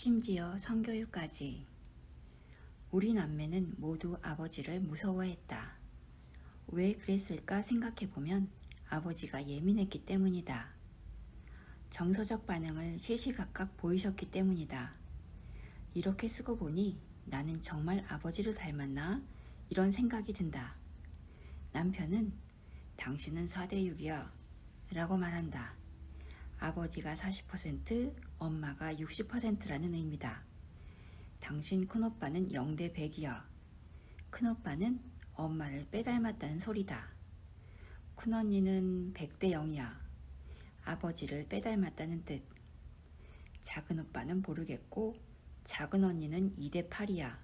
심지어 성교육까지. 우리 남매는 모두 아버지를 무서워했다. 왜 그랬을까 생각해보면 아버지가 예민했기 때문이다. 정서적 반응을 시시각각 보이셨기 때문이다. 이렇게 쓰고 보니 나는 정말 아버지를 닮았나? 이런 생각이 든다. 남편은 당신은 4대6이야 라고 말한다. 아버지가 40%, 엄마가 60%라는 의미다. 당신 큰오빠는 0대100이야. 큰오빠는 엄마를 빼닮았다는 소리다. 큰언니는 100대0이야. 아버지를 빼닮았다는 뜻. 작은오빠는 모르겠고 작은언니는 2대8이야.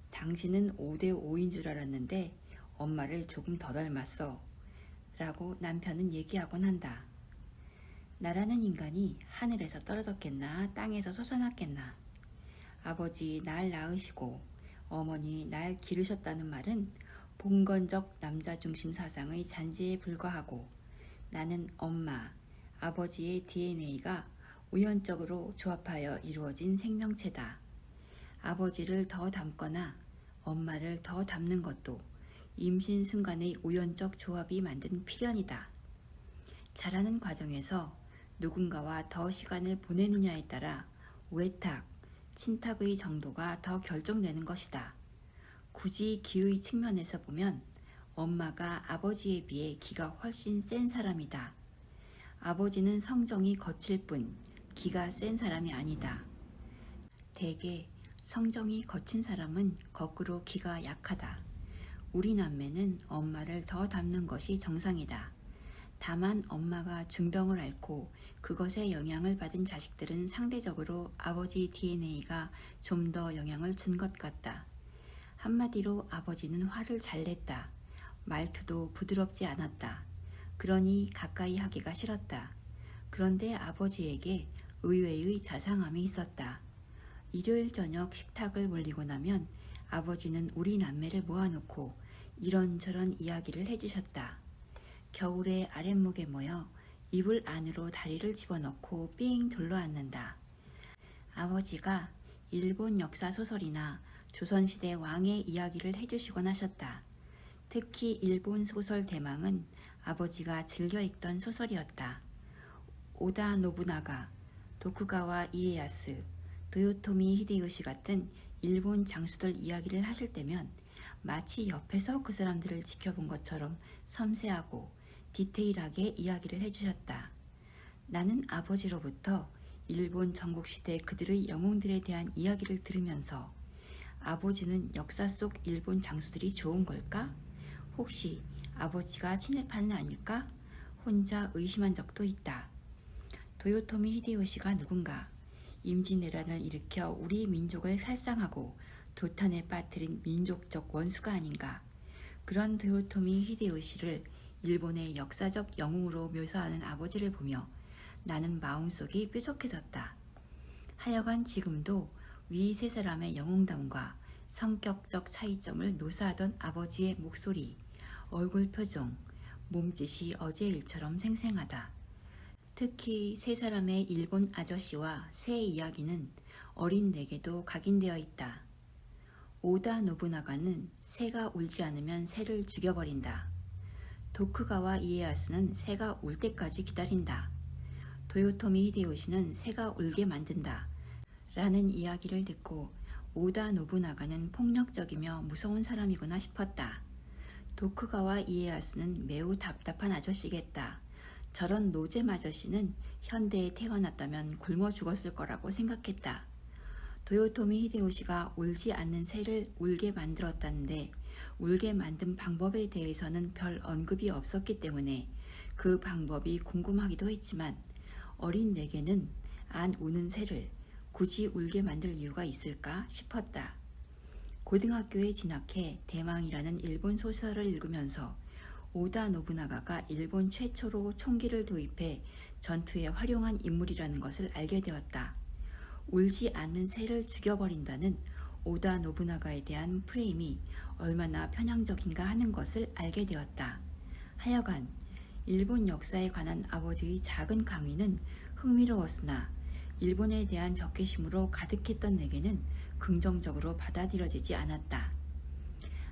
당신은 5대5인 줄 알았는데 엄마를 조금 더 닮았어 라고 남편은 얘기하곤 한다. 나라는 인간이 하늘에서 떨어졌겠나 땅에서 솟아났겠나. 아버지 날 낳으시고 어머니 날 기르셨다는 말은 봉건적 남자 중심 사상의 잔재에 불과하고 나는 엄마, 아버지의 DNA가 우연적으로 조합하여 이루어진 생명체다. 아버지를 더 닮거나 엄마를 더 닮는 것도 임신 순간의 우연적 조합이 만든 필연이다. 자라는 과정에서 누군가와 더 시간을 보내느냐에 따라 외탁, 친탁의 정도가 더 결정되는 것이다. 굳이 기의 측면에서 보면 엄마가 아버지에 비해 기가 훨씬 센 사람이다. 아버지는 성정이 거칠 뿐 기가 센 사람이 아니다. 대개 성정이 거친 사람은 거꾸로 기가 약하다. 우리 남매는 엄마를 더 닮는 것이 정상이다. 다만 엄마가 중병을 앓고 그것에 영향을 받은 자식들은 상대적으로 아버지 DNA가 좀 더 영향을 준 것 같다. 한마디로 아버지는 화를 잘 냈다. 말투도 부드럽지 않았다. 그러니 가까이 하기가 싫었다. 그런데 아버지에게 의외의 자상함이 있었다. 일요일 저녁 식탁을 올리고 나면 아버지는 우리 남매를 모아놓고 이런저런 이야기를 해주셨다. 겨울에 아랫목에 모여 이불 안으로 다리를 집어넣고 삥 둘러앉는다. 아버지가 일본 역사 소설이나 조선시대 왕의 이야기를 해주시곤 하셨다. 특히 일본 소설 대망은 아버지가 즐겨 읽던 소설이었다. 오다 노부나가, 도쿠가와 이에야스, 도요토미 히데요시 같은 일본 장수들 이야기를 하실 때면 마치 옆에서 그 사람들을 지켜본 것처럼 섬세하고 디테일하게 이야기를 해주셨다. 나는 아버지로부터 일본 전국시대 그들의 영웅들에 대한 이야기를 들으면서 아버지는 역사 속 일본 장수들이 좋은 걸까? 혹시 아버지가 친일파는 아닐까? 혼자 의심한 적도 있다. 도요토미 히데요시가 누군가? 임진왜란을 일으켜 우리 민족을 살상하고 도탄에 빠뜨린 민족적 원수가 아닌가? 그런 도요토미 히데요시를 일본의 역사적 영웅으로 묘사하는 아버지를 보며 나는 마음속이 뾰족해졌다. 하여간 지금도 위 세 사람의 영웅담과 성격적 차이점을 묘사하던 아버지의 목소리, 얼굴 표정, 몸짓이 어제 일처럼 생생하다. 특히 세 사람의 일본 아저씨와 새 이야기는 어린 내게도 각인되어 있다. 오다 노부나가는 새가 울지 않으면 새를 죽여버린다. 도쿠가와 이에야스는 새가 울 때까지 기다린다. 도요토미 히데요시는 새가 울게 만든다. 라는 이야기를 듣고 오다 노부나가는 폭력적이며 무서운 사람이구나 싶었다. 도쿠가와 이에야스는 매우 답답한 아저씨겠다. 저런 노잼 아저씨는 현대에 태어났다면 굶어 죽었을 거라고 생각했다. 도요토미 히데요시가 울지 않는 새를 울게 만들었다는데 울게 만든 방법에 대해서는 별 언급이 없었기 때문에 그 방법이 궁금하기도 했지만 어린 내게는 안 우는 새를 굳이 울게 만들 이유가 있을까 싶었다. 고등학교에 진학해 대망이라는 일본 소설을 읽으면서 오다 노부나가가 일본 최초로 총기를 도입해 전투에 활용한 인물이라는 것을 알게 되었다. 울지 않는 새를 죽여버린다는 오다 노부나가에 대한 프레임이 얼마나 편향적인가 하는 것을 알게 되었다. 하여간 일본 역사에 관한 아버지의 작은 강의는 흥미로웠으나 일본에 대한 적개심으로 가득했던 내게는 긍정적으로 받아들여지지 않았다.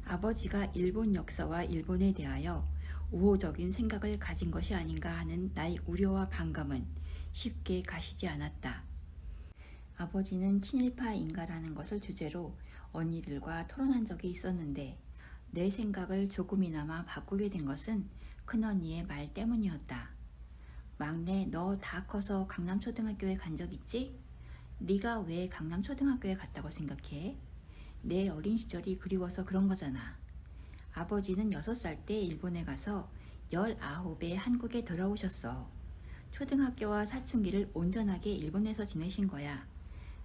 아버지가 일본 역사와 일본에 대하여 우호적인 생각을 가진 것이 아닌가 하는 나의 우려와 반감은 쉽게 가시지 않았다. 아버지는 친일파인가라는 것을 주제로 언니들과 토론한 적이 있었는데 내 생각을 조금이나마 바꾸게 된 것은 큰언니의 말 때문이었다. 막내, 너 다 커서 강남초등학교에 간 적 있지? 네가 왜 강남초등학교에 갔다고 생각해? 내 어린 시절이 그리워서 그런 거잖아. 아버지는 6살 때 일본에 가서 19에 한국에 돌아오셨어. 초등학교와 사춘기를 온전하게 일본에서 지내신 거야.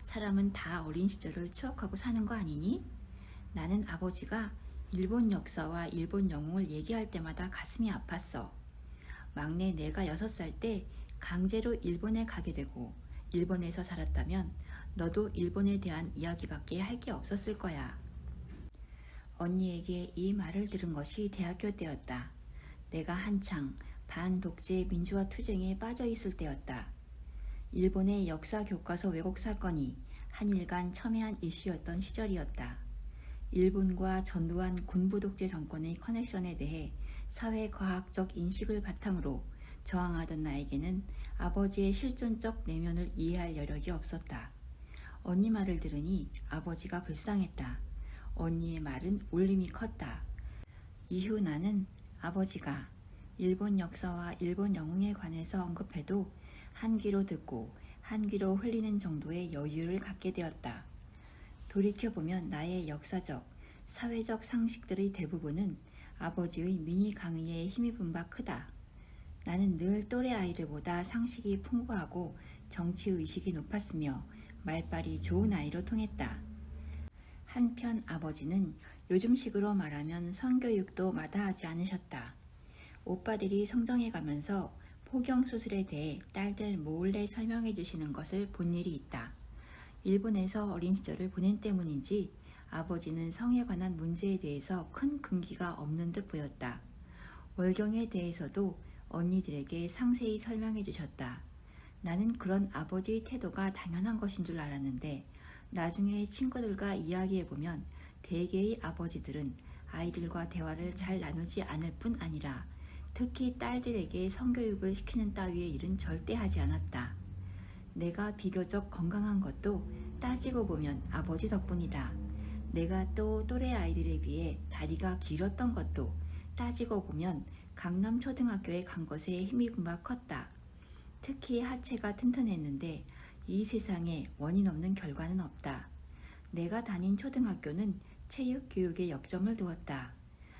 사람은 다 어린 시절을 추억하고 사는 거 아니니? 나는 아버지가 일본 역사와 일본 영웅을 얘기할 때마다 가슴이 아팠어. 막내 내가 6살 때 강제로 일본에 가게 되고 일본에서 살았다면 너도 일본에 대한 이야기밖에 할 게 없었을 거야. 언니에게 이 말을 들은 것이 대학교 때였다. 내가 한창 반독재 민주화 투쟁에 빠져 있을 때였다. 일본의 역사 교과서 왜곡 사건이 한일 간 첨예한 이슈였던 시절이었다. 일본과 전두환 군부 독재 정권의 커넥션에 대해 사회과학적 인식을 바탕으로 저항하던 나에게는 아버지의 실존적 내면을 이해할 여력이 없었다. 언니 말을 들으니 아버지가 불쌍했다. 언니의 말은 울림이 컸다. 이후 나는 아버지가 일본 역사와 일본 영웅에 관해서 언급해도 한 귀로 듣고 한 귀로 흘리는 정도의 여유를 갖게 되었다. 돌이켜보면 나의 역사적, 사회적 상식들의 대부분은 아버지의 미니 강의에 힘입은 바 크다. 나는 늘 또래 아이들보다 상식이 풍부하고 정치의식이 높았으며 말빨이 좋은 아이로 통했다. 한편 아버지는 요즘식으로 말하면 성교육도 마다하지 않으셨다. 오빠들이 성장해가면서 포경수술에 대해 딸들 몰래 설명해 주시는 것을 본 일이 있다. 일본에서 어린 시절을 보낸 때문인지 아버지는 성에 관한 문제에 대해서 큰 금기가 없는 듯 보였다. 월경에 대해서도 언니들에게 상세히 설명해 주셨다. 나는 그런 아버지의 태도가 당연한 것인 줄 알았는데 나중에 친구들과 이야기해보면 대개의 아버지들은 아이들과 대화를 잘 나누지 않을 뿐 아니라 특히 딸들에게 성교육을 시키는 따위의 일은 절대 하지 않았다. 내가 비교적 건강한 것도 따지고 보면 아버지 덕분이다. 내가 또 또래 아이들에 비해 다리가 길었던 것도 따지고 보면 강남초등학교에 간 것에 힘입은 바 컸다. 특히 하체가 튼튼했는데 이 세상에 원인 없는 결과는 없다. 내가 다닌 초등학교는 체육교육에 역점을 두었다.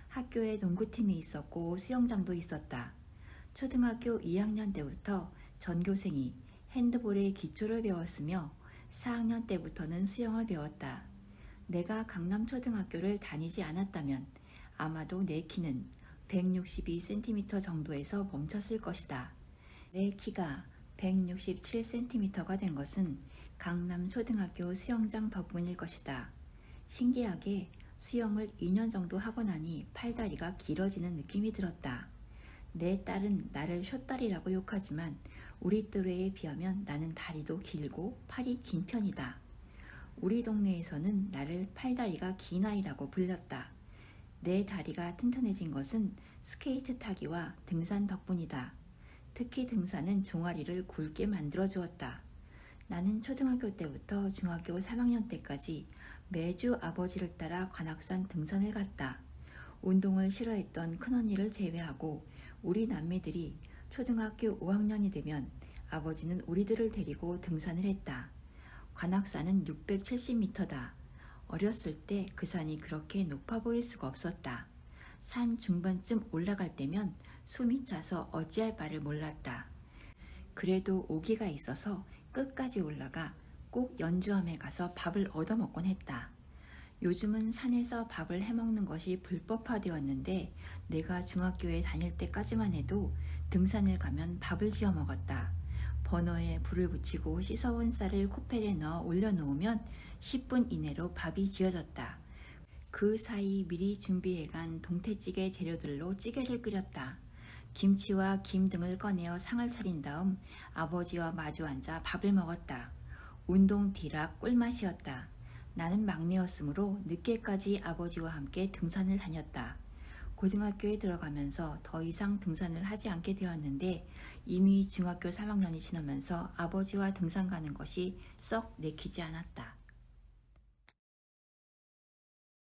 학교에 농구팀이 있었고 수영장도 있었다. 초등학교 2학년 때부터 전교생이 핸드볼의 기초를 배웠으며 4학년 때부터는 수영을 배웠다. 내가 강남초등학교를 다니지 않았다면 아마도 내 키는 162cm 정도에서 멈췄을 것이다. 내 키가 167cm가 된 것은 강남초등학교 수영장 덕분일 것이다. 신기하게 수영을 2년 정도 하고 나니 팔다리가 길어지는 느낌이 들었다. 내 딸은 나를 숏다리라고 욕하지만 우리 또래에 비하면 나는 다리도 길고 팔이 긴 편이다. 우리 동네에서는 나를 팔다리가 긴 아이라고 불렸다. 내 다리가 튼튼해진 것은 스케이트 타기와 등산 덕분이다. 특히 등산은 종아리를 굵게 만들어 주었다. 나는 초등학교 때부터 중학교 3학년 때까지 매주 아버지를 따라 관악산 등산을 갔다. 운동을 싫어했던 큰언니를 제외하고 우리 남매들이 초등학교 5학년이 되면 아버지는 우리들을 데리고 등산을 했다. 관악산은 670m다. 어렸을 때 그 산이 그렇게 높아 보일 수가 없었다. 산 중반쯤 올라갈 때면 숨이 차서 어찌할 바를 몰랐다. 그래도 오기가 있어서 끝까지 올라가 꼭 연주함에 가서 밥을 얻어먹곤 했다. 요즘은 산에서 밥을 해먹는 것이 불법화되었는데 내가 중학교에 다닐 때까지만 해도 등산을 가면 밥을 지어 먹었다. 버너에 불을 붙이고 씻어온 쌀을 코펠에 넣어 올려놓으면 10분 이내로 밥이 지어졌다. 그 사이 미리 준비해간 동태찌개 재료들로 찌개를 끓였다. 김치와 김 등을 꺼내어 상을 차린 다음 아버지와 마주 앉아 밥을 먹었다. 운동 뒤라 꿀맛이었다. 나는 막내였으므로 늦게까지 아버지와 함께 등산을 다녔다. 고등학교에 들어가면서 더 이상 등산을 하지 않게 되었는데 이미 중학교 3학년이 지나면서 아버지와 등산 가는 것이 썩 내키지 않았다.